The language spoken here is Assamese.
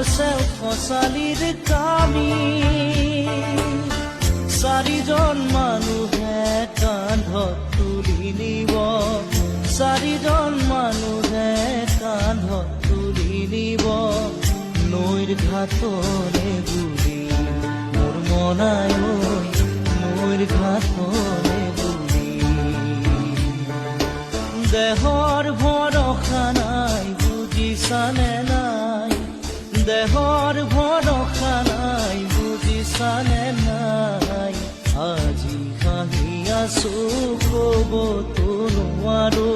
খচালিৰ কামি চাৰিজন মানুহে কান্ধত তুলি নিব চাৰিজন মানুহে কান্ধত তুলি নিব নৈৰ ঘাটলে বুলি মোৰ মনাই নৈৰ ঘাটলে বুলি দেহৰ ভৰসা নাই বুজিছানে নাই দেহৰ ভৰসা নাই বুজিছানে নাই আজি হাঁহি আছো ক'বতো নোৱাৰো